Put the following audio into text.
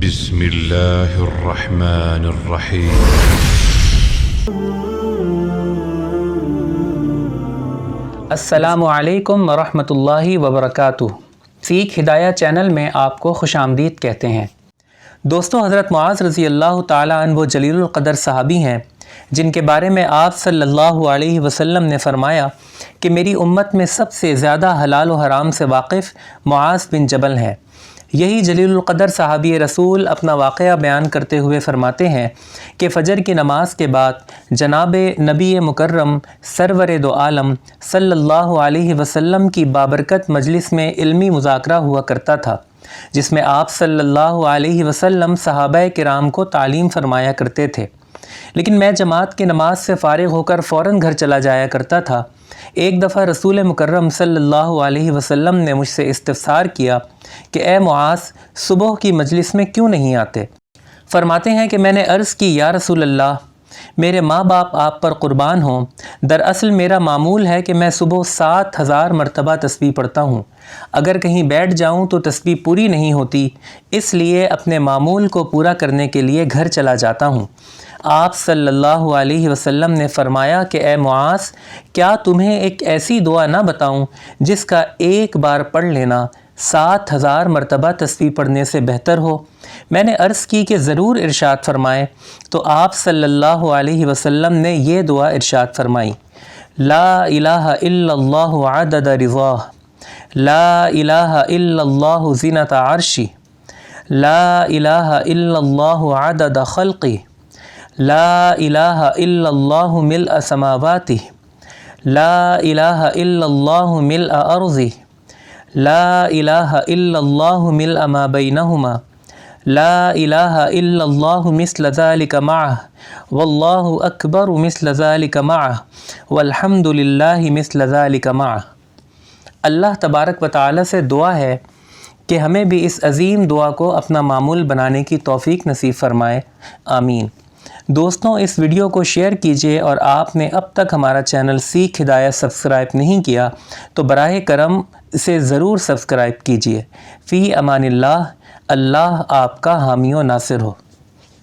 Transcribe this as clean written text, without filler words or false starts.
بسم اللہ الرحمن الرحیم۔ السلام علیکم ورحمۃ اللہ وبرکاتہ۔ سیکھ ہدایہ چینل میں آپ کو خوش آمدید کہتے ہیں۔ دوستو، حضرت معاذ رضی اللہ تعالیٰ عنہ وہ جلیل القدر صحابی ہیں جن کے بارے میں آپ صلی اللہ علیہ وسلم نے فرمایا کہ میری امت میں سب سے زیادہ حلال و حرام سے واقف معاذ بن جبل ہیں۔ یہی جلیل القدر صحابی رسول اپنا واقعہ بیان کرتے ہوئے فرماتے ہیں کہ فجر کی نماز کے بعد جناب نبی مکرم سرور دو عالم صلی اللہ علیہ وسلم کی بابرکت مجلس میں علمی مذاکرہ ہوا کرتا تھا، جس میں آپ صلی اللہ علیہ وسلم صحابہ کرام کو تعلیم فرمایا کرتے تھے۔ لیکن میں جماعت کی نماز سے فارغ ہو کر فوراً گھر چلا جایا کرتا تھا۔ ایک دفعہ رسول مکرم صلی اللہ علیہ وسلم نے مجھ سے استفسار کیا کہ اے معاذ، صبح کی مجلس میں کیوں نہیں آتے؟ فرماتے ہیں کہ میں نے عرض کی، یا رسول اللہ، میرے ماں باپ آپ پر قربان ہوں، دراصل میرا معمول ہے کہ میں صبح 7000 مرتبہ تسبیح پڑھتا ہوں۔ اگر کہیں بیٹھ جاؤں تو تسبیح پوری نہیں ہوتی، اس لیے اپنے معمول کو پورا کرنے کے لیے گھر چلا جاتا ہوں۔ آپ صلی اللہ علیہ وسلم نے فرمایا کہ اے معاذ، کیا تمہیں ایک ایسی دعا نہ بتاؤں جس کا ایک بار پڑھ لینا 7000 مرتبہ تسبیح پڑھنے سے بہتر ہو؟ میں نے عرض کی کہ ضرور ارشاد فرمائیں، تو آپ صلی اللہ علیہ وسلم نے یہ دعا ارشاد فرمائی: لا الہ الا اللہ عدد رضاہ، لا الہ الا اللہ زینت عرشی، لا الہ الا اللہ عدد خلقی، لا الہ الا اللہ ملء سماواتی، لا الہ الا اللہ ملء ارضی، لا الہ الا اللہ ملء ما بینہما، لا الہ الا اللہ مثل ذلک معہ، واللہ اکبر مثل ذلک معہ، والحمد للہ مثل ذلک معہ۔ اللہ تبارک و تعالی سے دعا ہے کہ ہمیں بھی اس عظیم دعا کو اپنا معمول بنانے کی توفیق نصیب فرمائے، آمین۔ دوستوں، اس ویڈیو کو شیئر کیجیے، اور آپ نے اب تک ہمارا چینل سیکھ ہدایت سبسکرائب نہیں کیا تو براہ کرم اسے ضرور سبسکرائب کیجیے۔ فی امان اللہ، اللہ آپ کا حامی و ناصر ہو۔